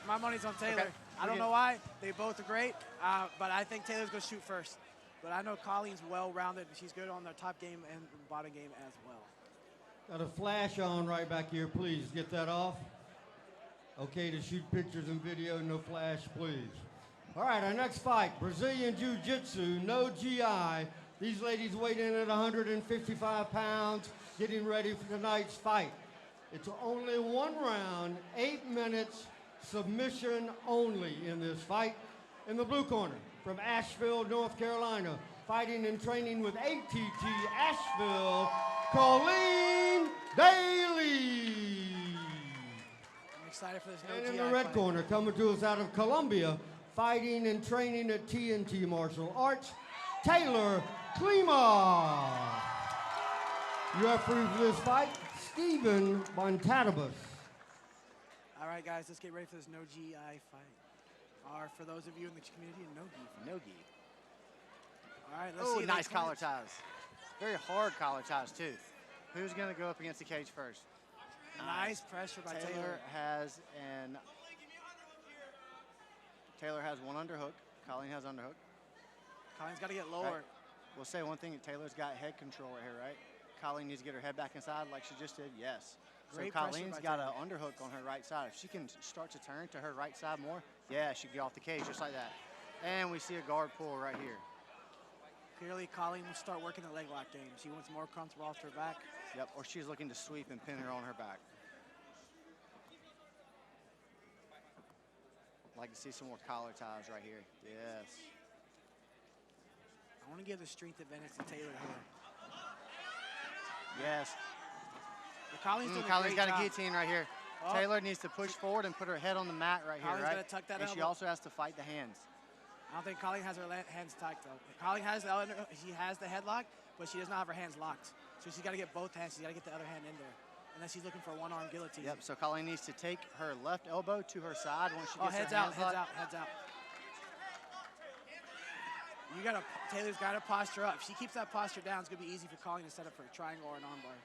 My money's on Tayler. Okay. I don't know why. They both are great, but I think Taylor's going to shoot first. But I know Colleen's well-rounded. She's good on the top game and bottom game as well. Got a flash on right back here. Please get that off. Okay to shoot pictures and video. No flash, please. All right, our next fight, Brazilian Jiu-Jitsu, no GI. These ladies weigh in at 155 pounds, getting ready for tonight's fight. It's only 1 round, 8 minutes, submission only in this fight. In the blue corner, from Asheville, North Carolina, fighting and training with ATT Asheville, Colleen Daly. I'm excited for this no And GI in the red fight. corner, coming to us out of Colombia, fighting and training at TNT Martial Arts, Tayler Kleemoff. Referee for this fight, Stephen Montatabus. All right, guys, let's get ready for this no GI fight. Or for those of you in the community, no gi. No gi. All right, let's Oh, see. nice collar ties. Very hard collar ties, too. Who's going to go up against the cage first? Nice pressure by Taylor. Taylor has one underhook. Colleen has underhook. Colleen's got to get lower. Right. We'll say one thing. Taylor's got head control right here, right? Colleen needs to get her head back inside like she just did. Yes. Great so pressure Colleen's by got an Taylor. underhook on her right side. If she can start to turn to her right side more, yeah, she can get off the cage just like that. And we see a guard pull right here. Clearly, Colleen will start working the leg lock game. She wants more comfortable off her back. Yep, or she's looking to sweep and pin her on her back. I'd like to see some more collar ties right here. Yes. I want to give the strength advantage to Taylor here. Yes. But Colleen's doing Colleen's a got great a job. guillotine right here. Oh. Taylor needs to push forward and put her head on the mat right Colleen's here, right? gotta tuck that and she elbow. also has to fight the hands. I don't think Colleen has her hands tucked though. Colleen has she has the headlock, but she does not have her hands locked. So she's got to get both hands. She's got to get the other hand in there. And then she's looking for a one-arm guillotine. Yep, so Colleen needs to take her left elbow to her side once she gets heads her out, hands heads locked. out, heads out. Taylor's got to posture up. If she keeps that posture down, it's going to be easy for Colleen to set up for a triangle or an armbar.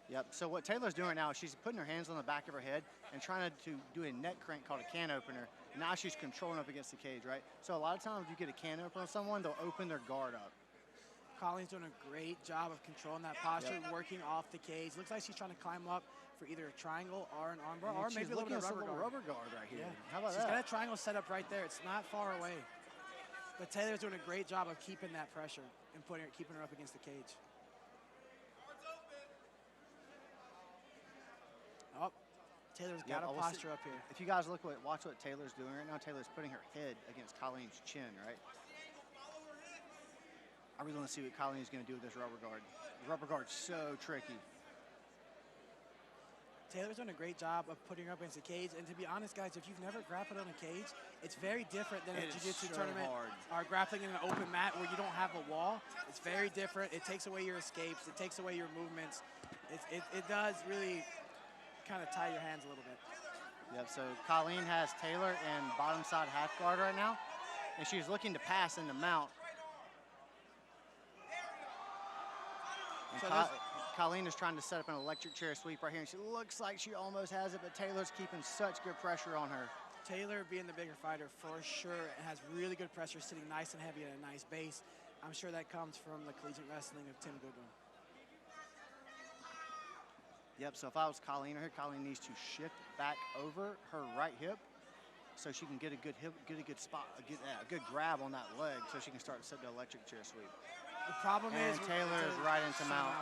Yep, so what Taylor's doing now is she's putting her hands on the back of her head and trying to do a neck crank called a can opener. Now she's controlling up against the cage, right? So a lot of times if you get a can opener on someone, they'll open their guard up. Colleen's doing a great job of controlling that posture, working off the cage. Looks like she's trying to climb up for either a triangle or an armbar, or maybe a little bit of rubber guard right here. Yeah. How about She's that? got a triangle set up right there. It's not far away. But Taylor's doing a great job of keeping that pressure and keeping her up against the cage. Oh, Taylor's got a posture up here. If you guys watch what Taylor's doing right now, Taylor's putting her head against Colleen's chin, right? I really want to see what Colleen's going to do with this rubber guard. The rubber guard's so tricky. Taylor's doing a great job of putting her up against the cage. And to be honest, guys, if you've never grappled on a cage, it's very different than a jiu-jitsu tournament or grappling in an open mat where you don't have a wall. It's very different. It takes away your escapes. It takes away your movements. It does really kind of tie your hands a little bit. Yep, so Colleen has Taylor in bottom side half guard right now, and she's looking to pass in the mount. And So Colleen is trying to set up an electric chair sweep right here, and she looks like she almost has it, but Taylor's keeping such good pressure on her. Taylor, being the bigger fighter, for sure, has really good pressure, sitting nice and heavy at a nice base. I'm sure that comes from the collegiate wrestling of Tim Goodwin. Yep, so if I was Colleen or her, Colleen needs to shift back over her right hip so she can get a good hip, get a good spot, a good grab on that leg so she can start to set the electric chair sweep. The problem And is Taylor's right into mount.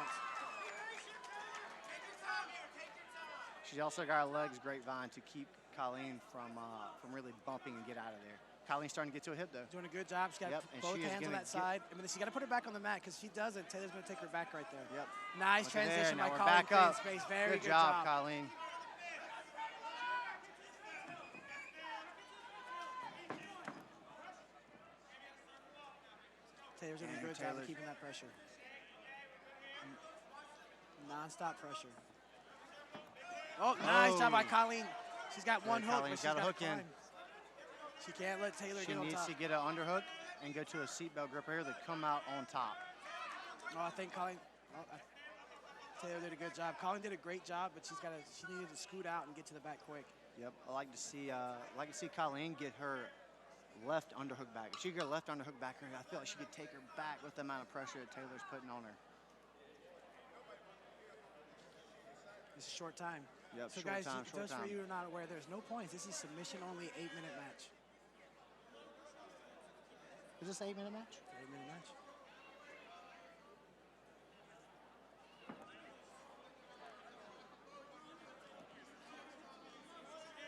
She's also got her legs grapevine to keep Colleen from really bumping and get out of there. Colleen's starting to get to a hip though. Doing a good job. She's got both hands on that side. I mean, she got to put her back on the mat because she doesn't. Taylor's going to take her back right there. Yep. Nice transition by we're Colleen. back up. Space. Very good job, Colleen. Taylor's doing a good job of keeping that pressure. Non-stop pressure. Oh, nice job by Colleen. She's got one hook, but she's got a hook in. She can't let Taylor get on top. She needs to get an underhook and go to a seatbelt grip here that come out on top. Oh, I think Colleen. Taylor did a good job. Colleen did a great job, but she needed to scoot out and get to the back quick. Yep, I like to see Colleen get her left underhook back. If she could get her left underhook back, I feel like she could take her back with the amount of pressure that Taylor's putting on her. It's a short time. Yep, so short guys, time, just for you who are not aware, there's no points. This is submission only 8-minute match. Is this an 8-minute match? 8-minute match.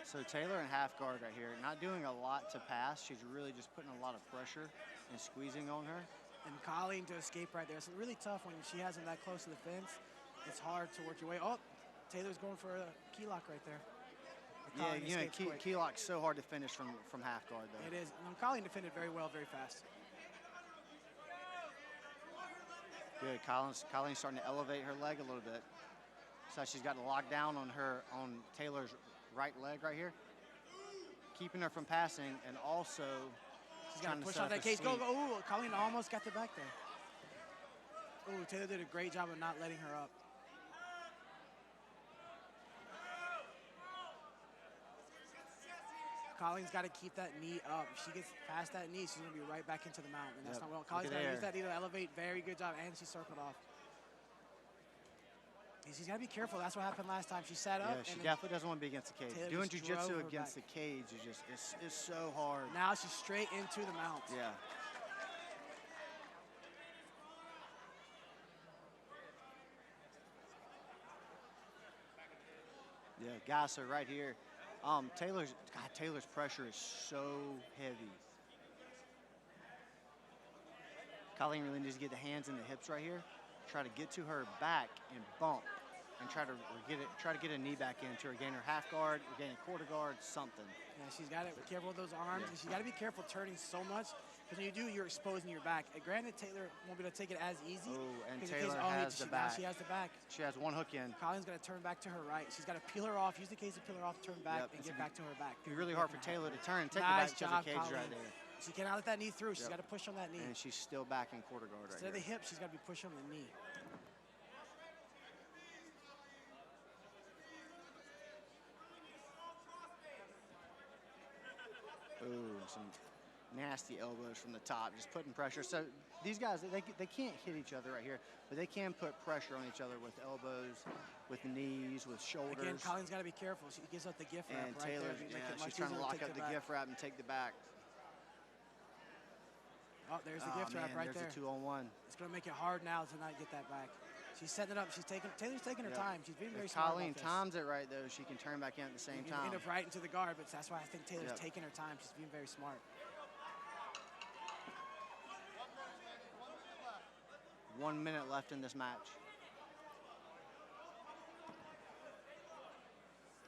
So Taylor in half guard right here, not doing a lot to pass. She's really just putting a lot of pressure and squeezing on her. And Colleen to escape right there. It's really tough when she has them that close to the fence. It's hard to work your way. Oh, Taylor's going for a key lock right there. Yeah, you know, key lock's so hard to finish from half guard, though. It is. And Colleen defended very well, very fast. Good. Colleen's starting to elevate her leg a little bit. So she's got the lockdown on Taylor's right leg right here, keeping her from passing, and also she's got to push on that cage. Go, go. Ooh, Colleen almost got the back there. Ooh, Taylor did a great job of not letting her up. Colleen's got to keep that knee up. If she gets past that knee, she's going to be right back into the mount, and that's not well. Colleen's got to use that knee to elevate. Very good job, and she circled off. She's got to be careful. That's what happened last time. She sat up. Yeah, she definitely doesn't want to be against the cage. Taylor Doing jiu-jitsu against the cage is just it's so hard. Now she's straight into the mount. Yeah. Yeah, guys, so right here, Taylor's pressure is so heavy. Colleen really needs to get the hands and the hips right here. Try to get to her back and bump, and try to get a knee back into her, gain her half guard, or gain a quarter guard, something. Yeah, she's got to be careful with those arms, and she's got to be careful turning so much, because when you do, you're exposing your back. Granted, Taylor won't be able to take it as easy. Oh, and Taylor has the back. Now she has the back. She has one hook in. Colleen's got to turn back to her right. She's got to peel her off, use the cage to peel her off, turn back, and get back to her back. It'd be really hard for Taylor to turn and take the back because the cage right there. She cannot let that knee through. She's got to push on that knee. And she's still back in quarter guard right here. Instead of the hip, she's got to be pushing on the knee. Ooh, some nasty elbows from the top, just putting pressure. So these guys, they can't hit each other right here, but they can put pressure on each other with elbows, with knees, with shoulders. Again, Colleen's got to be careful. She gives up the gift wrap right there. She's trying to lock up the gift wrap and take the back. Oh, there's the gift wrap right there. There's a 2-on-1. It's going to make it hard now to not get that back. She's setting it up. Taylor's taking her time. She's being very smart. Colleen times it right, though, she can turn back in at the same time. End up right into the guard, but that's why I think Taylor's taking her time. She's being very smart. 1 minute left in this match.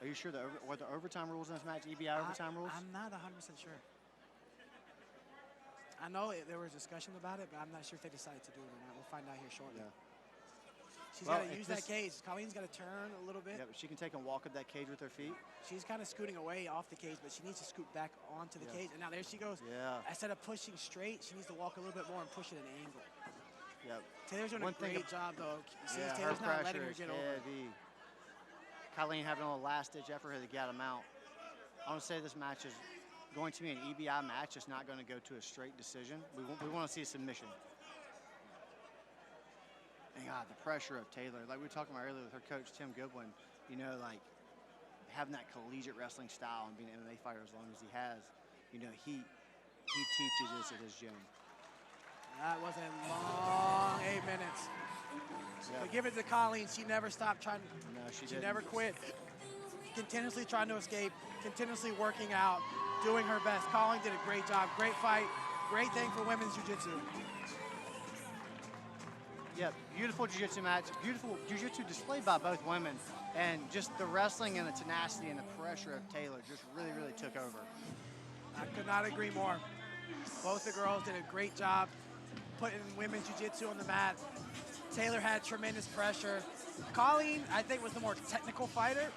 Are you sure what the overtime rules in this match? EBI overtime rules? I'm not 100% sure. I know there was discussion about it, but I'm not sure if they decided to do it or not. We'll find out here shortly. Yeah. She's got to use that cage. Colleen's got to turn a little bit. Yeah, but she can take and walk up that cage with her feet. She's kind of scooting away off the cage, but she needs to scoot back onto the cage. And now there she goes. Yeah. Instead of pushing straight, she needs to walk a little bit more and push at an angle. Yep. Taylor's doing a great job, though. See, Yeah, Taylor's not letting her is get heavy. Colleen having a last-ditch effort here to get him out. I want to say this match is going to be an EBI match. It's not going to go to a straight decision. We want to see a submission. And God, the pressure of Taylor, like we were talking about earlier with her coach, Tim Goodwin, you know, like having that collegiate wrestling style and being an MMA fighter as long as he has, you know, he teaches this at his gym. That was a long 8 minutes. Yep. But give it to Colleen. She never stopped trying. No, she never quit. Continuously trying to escape, continuously working out, doing her best. Colleen did a great job. Great fight. Great thing for women's jiu-jitsu. Yep, beautiful jiu-jitsu match. Beautiful jiu-jitsu displayed by both women. And just the wrestling and the tenacity and the pressure of Taylor just really, really took over. I could not agree more. Both the girls did a great job putting women's jiu-jitsu on the mat. Taylor had tremendous pressure. Colleen, I think, was the more technical fighter,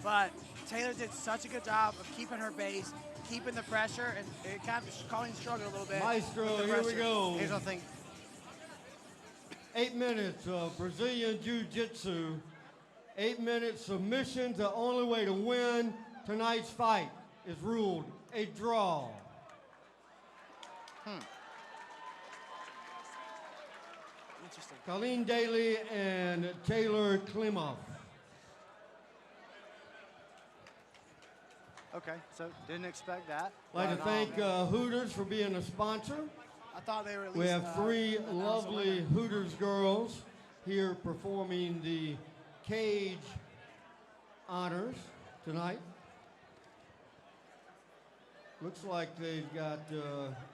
but Taylor did such a good job of keeping her base, keeping the pressure, and it kind of, Colleen struggled a little bit. Maestro, here we go. Here's one thing. 8 minutes of Brazilian Jiu-Jitsu. 8-minute submission. The only way to win tonight's fight is ruled a draw. Interesting. Colleen Daly and Tayler Kleemoff. Okay, so didn't expect that. I'd like to thank Hooters for being a sponsor. I thought they were at least, We have three lovely winner. Hooters girls here performing the cage honors tonight. Looks like they've got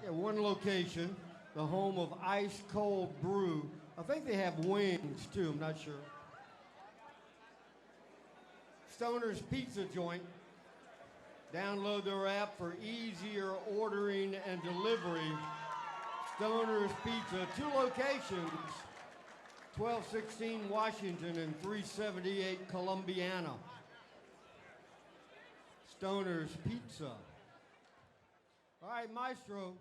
one location, the home of Ice Cold Brew. I think they have wings too, I'm not sure. Stoner's Pizza Joint. Download their app for easier ordering and delivery. Stoner's Pizza, 2 locations, 1216 Washington and 378 Columbiana. Stoner's Pizza. All right, Maestro.